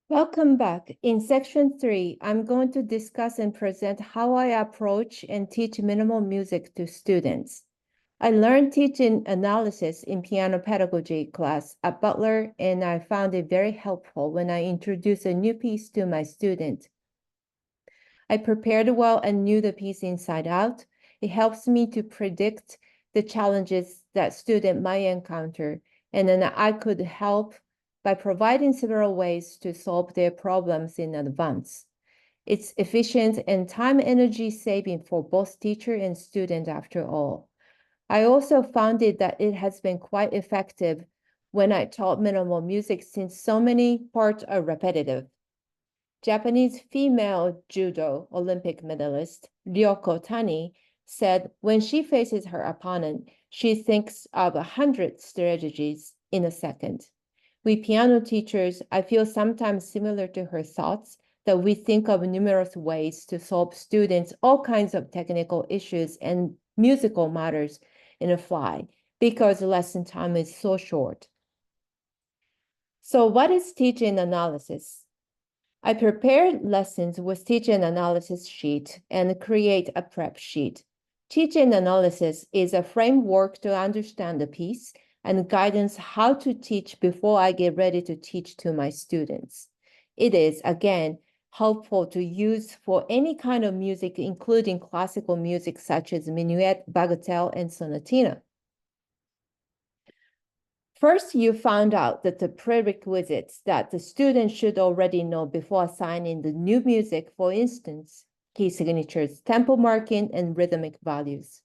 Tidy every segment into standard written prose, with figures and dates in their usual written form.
Welcome back. In section 3, I'm going to discuss and present how I approach and teach minimal music to students. I learned teaching analysis in piano pedagogy class at Butler, and I found it very helpful when I introduced a new piece to my student. I prepared well and knew the piece inside out. It helps me to predict the challenges that student might encounter, and then I could help by providing several ways to solve their problems in advance. It's efficient and time energy saving for both teacher and student after all. I also found that it has been quite effective when I taught minimal music since so many parts are repetitive. Japanese female judo Olympic medalist Ryoko Tani said when she faces her opponent, she thinks of 100 strategies in a second. We piano teachers, I feel sometimes similar to her thoughts, that we think of numerous ways to solve students all kinds of technical issues and musical matters in a fly because lesson time is so short. So what is teaching analysis? I prepared lessons with teaching analysis sheet and create a prep sheet. Teaching analysis is a framework to understand the piece and guidance how to teach before I get ready to teach to my students. It is, again, helpful to use for any kind of music, including classical music such as minuet, bagatelle, and sonatina. First, you found out that the prerequisites that the student should already know before assigning the new music, for instance, key signatures, tempo marking, and rhythmic values.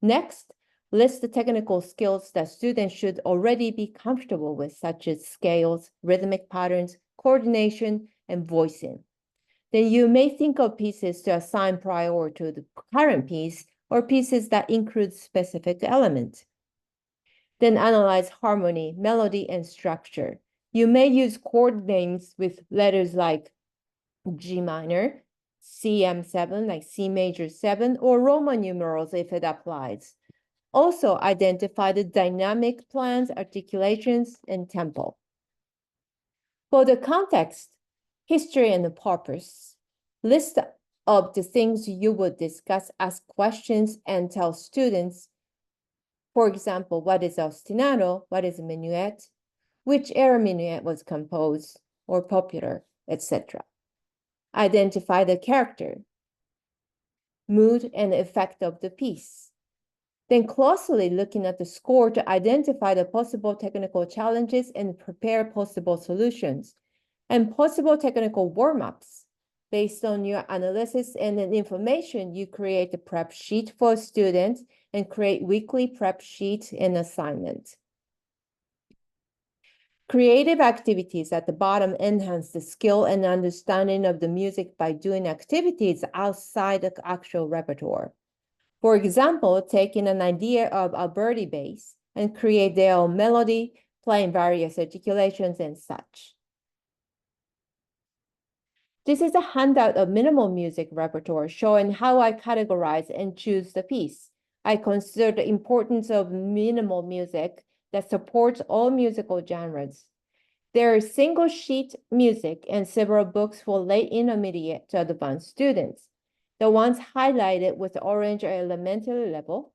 Next, list the technical skills that students should already be comfortable with, such as scales, rhythmic patterns, coordination, and voicing. Then you may think of pieces to assign prior to the current piece or pieces that include specific elements. Then analyze harmony, melody, and structure. You may use chord names with letters like G minor, CM7, like C major 7, or Roman numerals if it applies. Also identify the dynamic plans, articulations, and tempo. For the context, history, and the purpose, list of the things you would discuss, ask questions, and tell students. For example, what is ostinato? What is a minuet? Which era minuet was composed or popular, etc. Identify the character, mood, and effect of the piece. Then closely looking at the score to identify the possible technical challenges and prepare possible solutions and possible technical warm-ups. Based on your analysis and the information, you create a prep sheet for students and create weekly prep sheet and assignment. Creative activities at the bottom enhance the skill and understanding of the music by doing activities outside the actual repertoire. For example, taking an idea of Alberti bass and create their own melody, playing various articulations and such. This is a handout of minimal music repertoire showing how I categorize and choose the piece. I consider the importance of minimal music that supports all musical genres. There is single sheet music and several books for late intermediate to advanced students. The ones highlighted with orange are elementary level.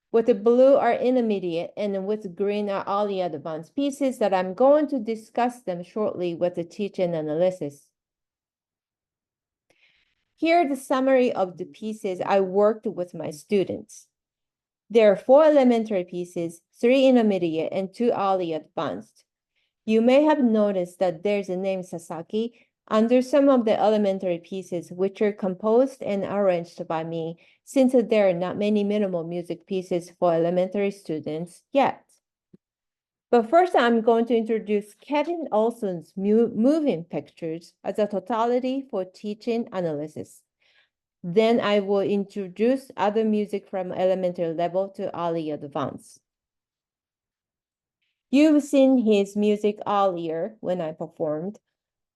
With the blue are intermediate, and with green are all the advanced pieces that I'm going to discuss them shortly with the teaching analysis. Here are the summary of the pieces I worked with my students. There are 4 elementary pieces, 3 intermediate, and 2 early advanced. You may have noticed that there's a name Sasaki under some of the elementary pieces, which are composed and arranged by me, since there are not many minimal music pieces for elementary students yet. But first, I'm going to introduce Kevin Olson's moving pictures as a totality for teaching analysis. Then I will introduce other music from elementary level to early advanced. You've seen his music earlier when I performed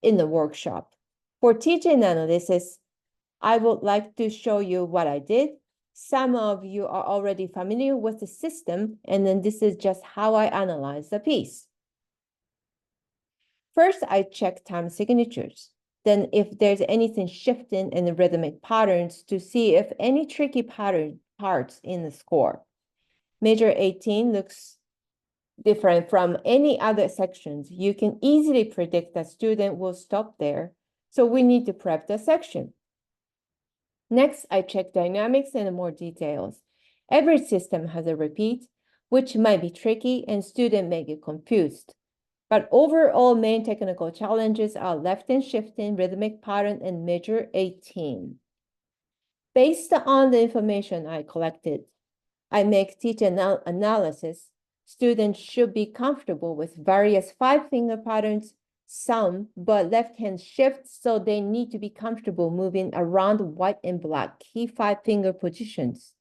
in the workshop. For teaching analysis, I would like to show you what I did. Some of you are already familiar with the system, and then this is just how I analyze the piece. First, I check time signatures. Then if there's anything shifting in the rhythmic patterns to see if any tricky parts in the score. Measure 18 looks different from any other sections. You can easily predict that student will stop there, so we need to prep the section. Next, I check dynamics and more details. Every system has a repeat, which might be tricky and student may get confused. But overall main technical challenges are left and shifting, rhythmic pattern, and measure 18. Based on the information I collected, I make teacher analysis. Students should be comfortable with various 5-finger patterns, some, but left hand shifts, so they need to be comfortable moving around white and black key 5-finger positions.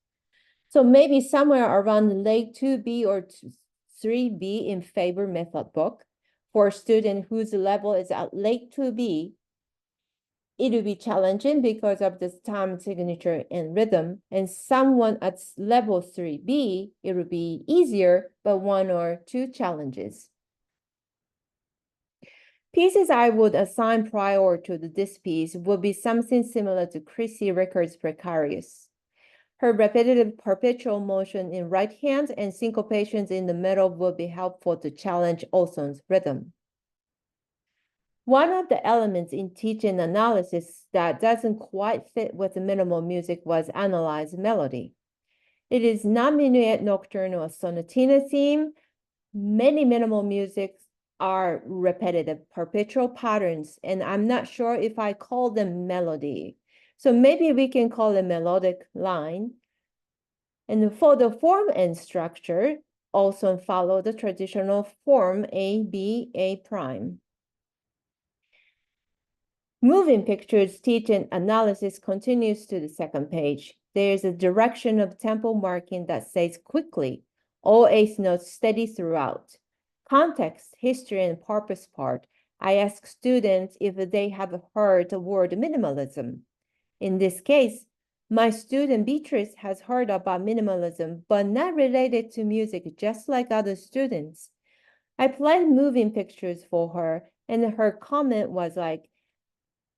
So maybe somewhere around late 2B or 3B in favor method book. For a student whose level is at late 2B, it will be challenging because of the time signature and rhythm. And someone at level 3B, it will be easier, but 1 or 2 challenges. Pieces I would assign prior to this piece would be something similar to Chrissy Rickards' Precarious. Her repetitive perpetual motion in right hand and syncopations in the middle would be helpful to challenge Olson's rhythm. One of the elements in teaching analysis that doesn't quite fit with the minimal music was analyze melody. It is not minuet, nocturne, or sonatina theme. Many minimal musics are repetitive, perpetual patterns, and I'm not sure if I call them melody. So maybe we can call it melodic line. And for the form and structure, also follow the traditional form A, B, A prime. Moving pictures teaching analysis continues to the second page. There's a direction of tempo marking that says quickly, all eighth notes steady throughout. Context, history, and purpose part. I ask students if they have heard the word minimalism. In this case, my student Beatrice has heard about minimalism, but not related to music, just like other students. I played moving pictures for her, and her comment was like,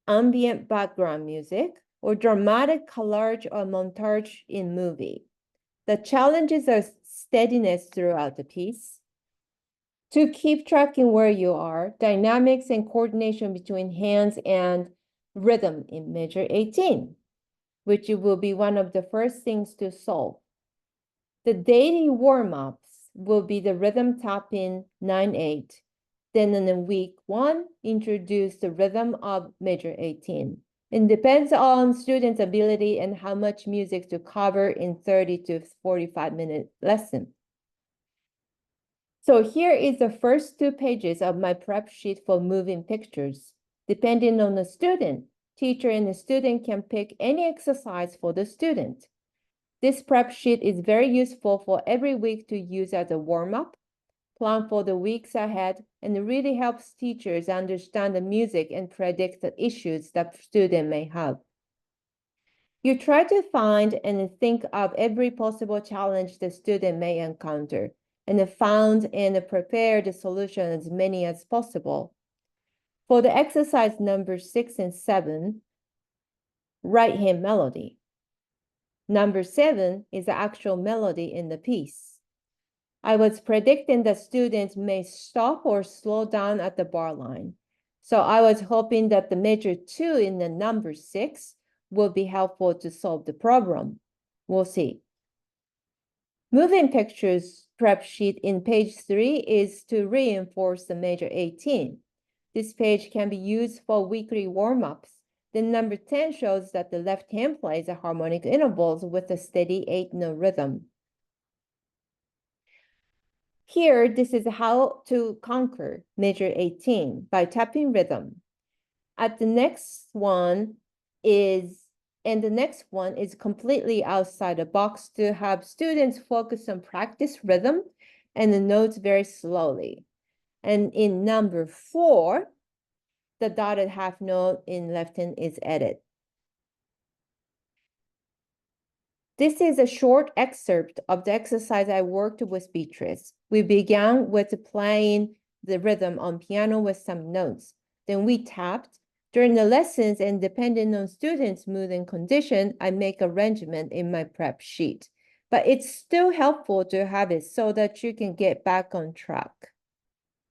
ambient background music, or dramatic collage or montage in movie. The challenges are steadiness throughout the piece. To keep tracking where you are, dynamics and coordination between hands and rhythm in measure 18, which will be one of the first things to solve. The daily warm-ups will be the rhythm tapping 9/8. Then in week 1, introduce the rhythm of measure 18. It depends on students' ability and how much music to cover in 30 to 45-minute lesson. So here is the first 2 pages of my prep sheet for moving pictures. Depending on the student, teacher and the student can pick any exercise for the student. This prep sheet is very useful for every week to use as a warm-up, plan for the weeks ahead, and really helps teachers understand the music and predict the issues that student may have. You try to find and think of every possible challenge the student may encounter, and found and prepare the solution as many as possible. For the exercise number 6 and 7, right hand melody. Number 7 is the actual melody in the piece. I was predicting that students may stop or slow down at the bar line. So I was hoping that the measure 2 in the number 6 will be helpful to solve the problem. We'll see. Moving pictures prep sheet in page 3 is to reinforce the measure 18. This page can be used for weekly warm-ups. Then number 10 shows that the left hand plays the harmonic intervals with a steady 8-note rhythm. Here, this is how to conquer measure 18 by tapping rhythm. The next one is completely outside the box to have students focus on practice rhythm and the notes very slowly. And in number 4, the dotted half note in left hand is added. This is a short excerpt of the exercise I worked with Beatrice. We began with playing the rhythm on piano with some notes. Then we tapped. During the lessons and depending on students' mood and condition, I make arrangement in my prep sheet. But it's still helpful to have it so that you can get back on track.